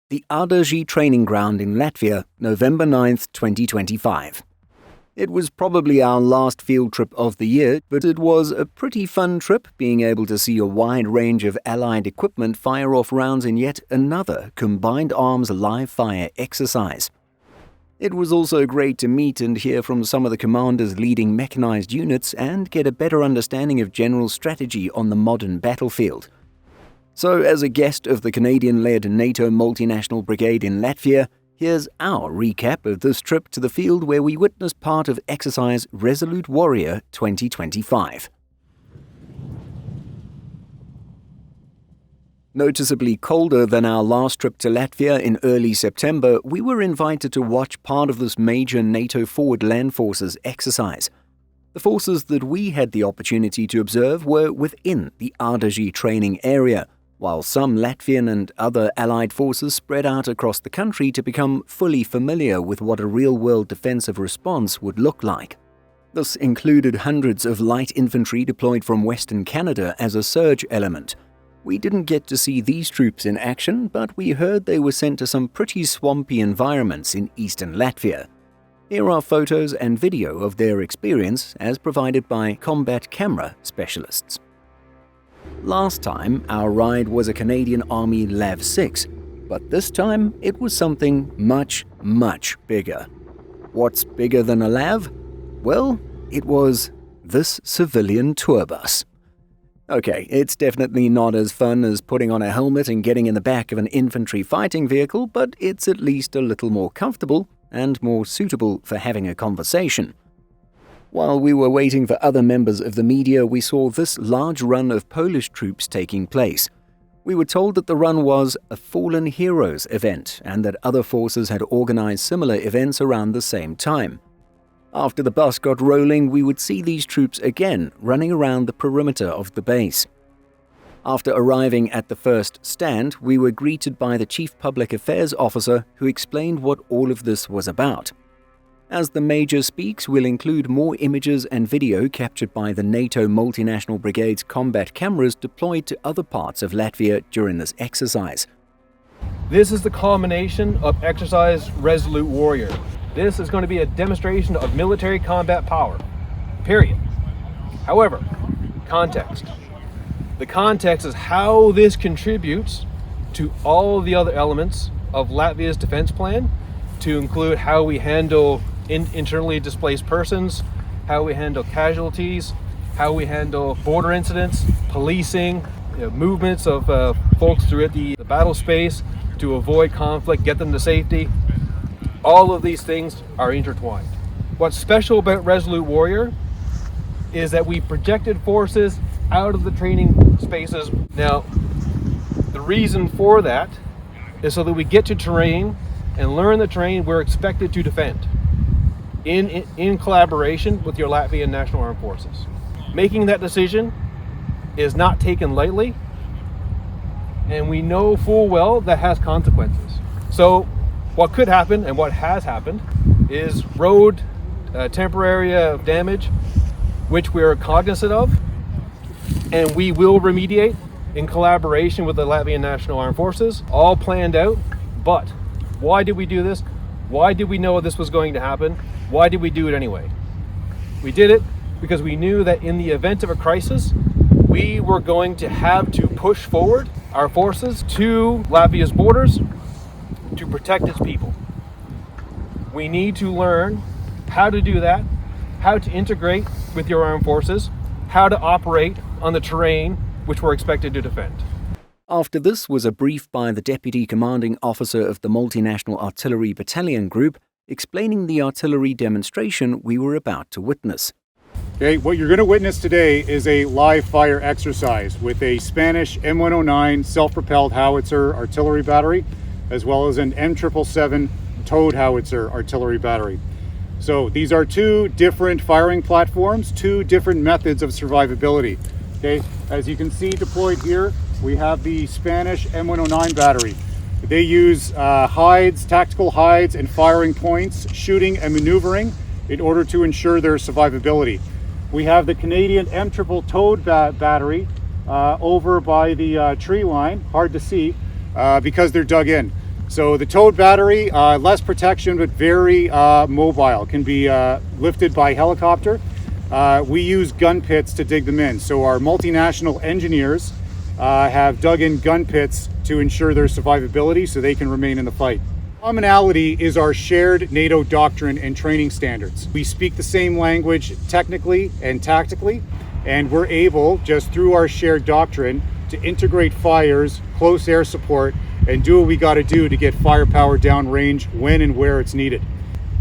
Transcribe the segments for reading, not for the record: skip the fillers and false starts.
The Contribee training ground in Latvia, November 9th, 2025. It was probably our last field trip of the year, but it was a pretty fun trip, being able to see a wide range of Allied equipment fire off rounds in yet another combined arms live fire exercise. It was also great to meet and hear from some of the commanders leading mechanized units and get a better understanding of general strategy on the modern battlefield. So, as a guest of the Canadian-led NATO Multinational Brigade in Latvia, here's our recap of this trip to the field where we witnessed part of exercise Resolute Warrior 2025. Noticeably colder than our last trip to Latvia in early September, we were invited to watch part of this major NATO Forward Land Forces exercise. The forces that we had the opportunity to observe were within the Contribee training area, while some Latvian and other Allied forces spread out across the country to become fully familiar with what a real-world defensive response would look like. This included hundreds of light infantry deployed from Western Canada as a surge element. We didn't get to see these troops in action, but we heard they were sent to some pretty swampy environments in eastern Latvia. Here are photos and video of their experience as provided by combat camera specialists. Last time, our ride was a Canadian Army LAV-6, but this time it was something much, much bigger. What's bigger than a LAV? Well, it was this civilian tour bus. Okay, it's definitely not as fun as putting on a helmet and getting in the back of an infantry fighting vehicle, but it's at least a little more comfortable and more suitable for having a conversation. While we were waiting for other members of the media, we saw this large run of Polish troops taking place. We were told that the run was a Fallen Heroes event and that other forces had organized similar events around the same time. After the bus got rolling, we would see these troops again running around the perimeter of the base. After arriving at the first stand, we were greeted by the Chief Public Affairs Officer, who explained what all of this was about. As the Major speaks, we'll include more images and video captured by the NATO Multinational Brigade's combat cameras deployed to other parts of Latvia during this exercise. This is the culmination of exercise Resolute Warrior. This is going to be a demonstration of military combat power, period. However, context. The context is how this contributes to all the other elements of Latvia's defense plan, to include how we handle internally displaced persons, how we handle casualties, how we handle border incidents, policing, movements of folks throughout the battle space to avoid conflict, get them to safety. All of these things are intertwined. What's special about Resolute Warrior is that we projected forces out of the training spaces. Now, the reason for that is so that we get to terrain and learn the terrain we're expected to defend in collaboration with your Latvian National Armed Forces. Making that decision is not taken lightly, and we know full well that has consequences. So what could happen, and what has happened, is road temporary damage, which we are cognizant of, and we will remediate in collaboration with the Latvian National Armed Forces, all planned out. But why did we do this? Why did we know this was going to happen? Why did we do it anyway? We did it because we knew that in the event of a crisis, we were going to have to push forward our forces to Latvia's borders to protect its people. We need to learn how to do that, how to integrate with your armed forces, how to operate on the terrain which we're expected to defend. After this was a brief by the Deputy Commanding Officer of the Multinational Artillery Battalion Group, explaining the artillery demonstration we were about to witness. Okay, what you're going to witness today is a live fire exercise with a Spanish M109 self-propelled howitzer artillery battery, as well as an M777 towed howitzer artillery battery. So these are two different firing platforms, two different methods of survivability. Okay, as you can see deployed here, we have the Spanish M109 battery. They use hides, tactical hides and firing points, shooting and maneuvering in order to ensure their survivability. We have the Canadian M towed battery over by the tree line, hard to see because they're dug in. So the towed battery, less protection but very mobile, can be lifted by helicopter. We use gun pits to dig them in. So our multinational engineers have dug in gun pits to ensure their survivability so they can remain in the fight. Commonality is our shared NATO doctrine and training standards. We speak the same language technically and tactically, and we're able, just through our shared doctrine, to integrate fires, close air support, and do what we got to do to get firepower downrange when and where it's needed.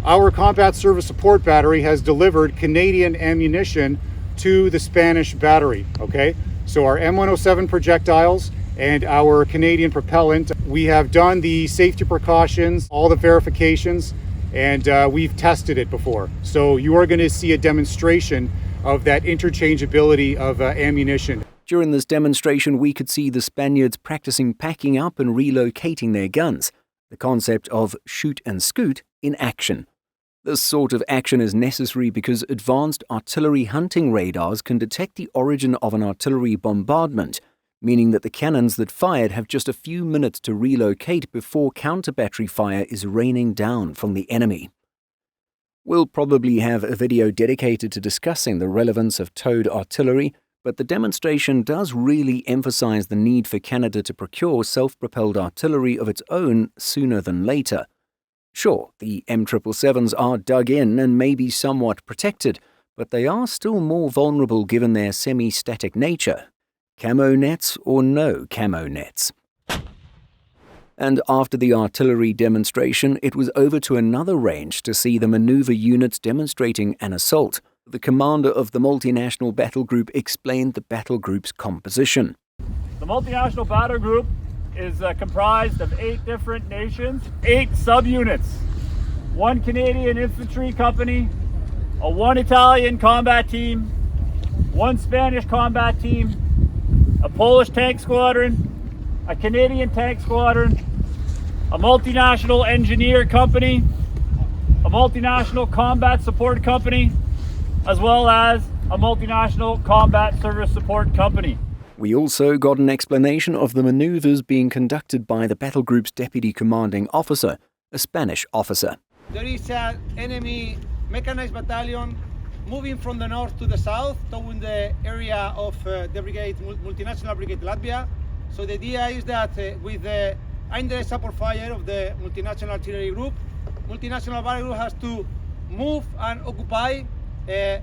Our combat service support battery has delivered Canadian ammunition to the Spanish battery, okay? So our M107 projectiles and our Canadian propellant, we have done the safety precautions, all the verifications, and we've tested it before. So you are going to see a demonstration of that interchangeability of ammunition. During this demonstration, we could see the Spaniards practicing packing up and relocating their guns, the concept of shoot and scoot in action. This sort of action is necessary because advanced artillery hunting radars can detect the origin of an artillery bombardment, meaning that the cannons that fired have just a few minutes to relocate before counter-battery fire is raining down from the enemy. We'll probably have a video dedicated to discussing the relevance of towed artillery, but the demonstration does really emphasize the need for Canada to procure self-propelled artillery of its own sooner than later. Sure, the M777s are dug in and may be somewhat protected, but they are still more vulnerable given their semi-static nature. Camo nets or no camo nets. And after the artillery demonstration, it was over to another range to see the maneuver units demonstrating an assault. The commander of the Multinational Battle Group explained the battle group's composition. The Multinational Battle Group is comprised of 8 different nations, 8 subunits, 1 Canadian infantry company, 1 Italian combat team, 1 Spanish combat team, a Polish tank squadron, a Canadian tank squadron, a multinational engineer company, a multinational combat support company, as well as a multinational combat service support company. We also got an explanation of the maneuvers being conducted by the battle group's deputy commanding officer, a Spanish officer. There is an enemy mechanized battalion moving from the north to the south toward the area of the brigade, Multinational Brigade Latvia. So the idea is that with the indirect support fire of the Multinational Artillery Group, Multinational Battle Group has to move and occupy a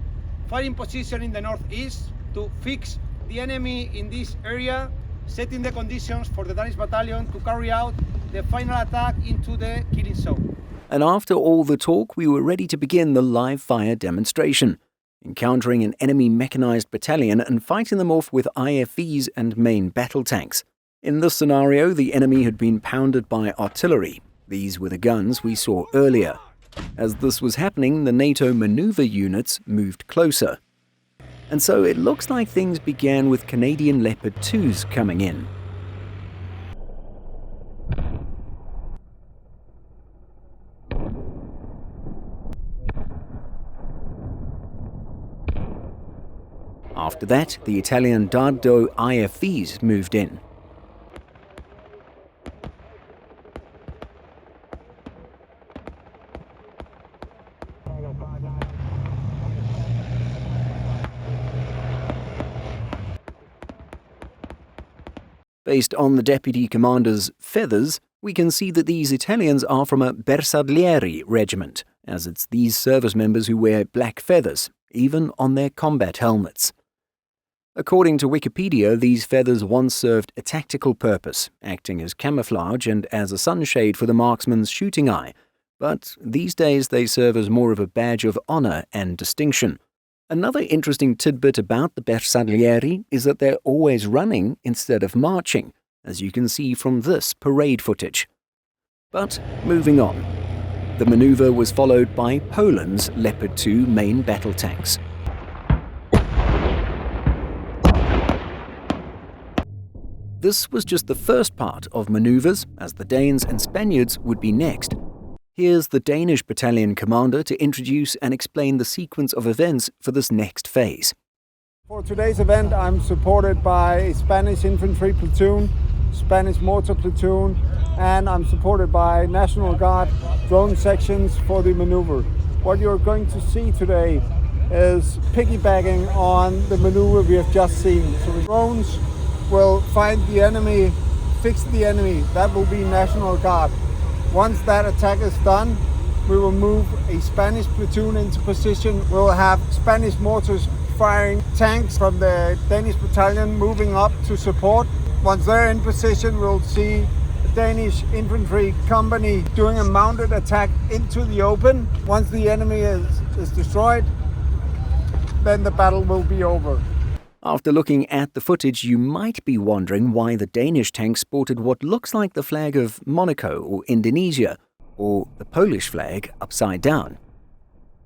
firing position in the northeast to fix the enemy in this area, setting the conditions for the Danish battalion to carry out the final attack into the killing zone. And after all the talk, we were ready to begin the live fire demonstration, encountering an enemy mechanized battalion and fighting them off with IFVs and main battle tanks. In this scenario, the enemy had been pounded by artillery. These were the guns we saw earlier. As this was happening, the NATO maneuver units moved closer. And so it looks like things began with Canadian Leopard 2s coming in. After that, the Italian Dardo IFVs moved in. Based on the deputy commander's feathers, we can see that these Italians are from a Bersaglieri regiment, as it's these service members who wear black feathers, even on their combat helmets. According to Wikipedia, these feathers once served a tactical purpose, acting as camouflage and as a sunshade for the marksman's shooting eye, but these days they serve as more of a badge of honor and distinction. Another interesting tidbit about the Bersaglieri is that they're always running instead of marching, as you can see from this parade footage. But moving on. The maneuver was followed by Poland's Leopard 2 main battle tanks. This was just the first part of maneuvers, as the Danes and Spaniards would be next. Here's the Danish battalion commander to introduce and explain the sequence of events for this next phase. For today's event, I'm supported by a Spanish infantry platoon Spanish mortar platoon, and I'm supported by National Guard drone sections for the maneuver. What you're going to see today is piggybacking on the maneuver we have just seen. So the drones will find the enemy, fix the enemy. That will be National Guard. Once that attack is done, we will move a Spanish platoon into position. We'll have Spanish mortars firing tanks from the Danish battalion moving up to support. Once they're in position, we'll see a Danish infantry company doing a mounted attack into the open. Once the enemy is destroyed, then the battle will be over. After looking at the footage, you might be wondering why the Danish tank sported what looks like the flag of Monaco or Indonesia, or the Polish flag upside down.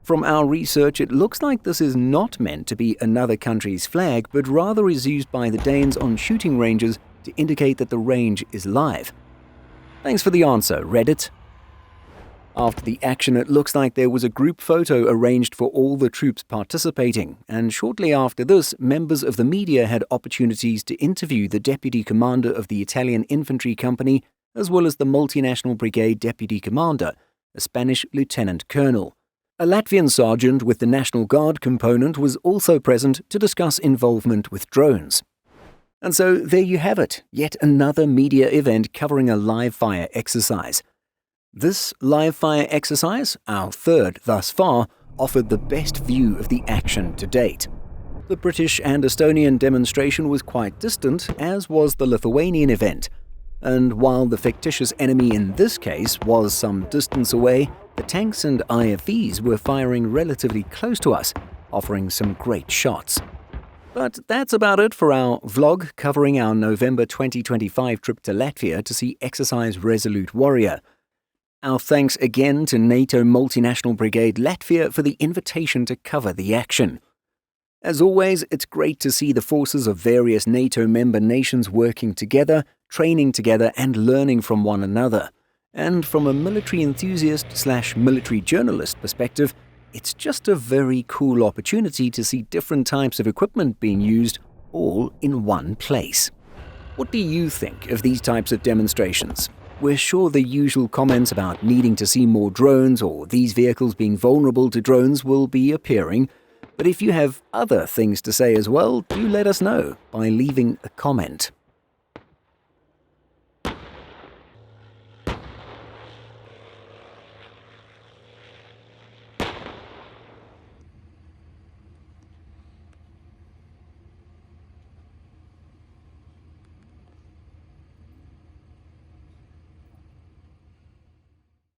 From our research, it looks like this is not meant to be another country's flag, but rather is used by the Danes on shooting ranges to indicate that the range is live. Thanks for the answer, Reddit. After the action, it looks like there was a group photo arranged for all the troops participating, and shortly after this, members of the media had opportunities to interview the deputy commander of the Italian infantry company, as well as the Multinational Brigade deputy commander, a Spanish lieutenant colonel. A Latvian sergeant with the National Guard component was also present to discuss involvement with drones. And so there you have it, yet another media event covering a live-fire exercise. This live-fire exercise, our third thus far, offered the best view of the action to date. The British and Estonian demonstration was quite distant, as was the Lithuanian event. And while the fictitious enemy in this case was some distance away, the tanks and IFVs were firing relatively close to us, offering some great shots. But that's about it for our vlog covering our November 2025 trip to Latvia to see exercise Resolute Warrior. Our thanks again to NATO Multinational Brigade Latvia for the invitation to cover the action. As always, it's great to see the forces of various NATO member nations working together, training together and learning from one another. And from a military enthusiast/military journalist perspective, it's just a very cool opportunity to see different types of equipment being used all in one place. What do you think of these types of demonstrations? We're sure the usual comments about needing to see more drones or these vehicles being vulnerable to drones will be appearing, but if you have other things to say as well, do let us know by leaving a comment.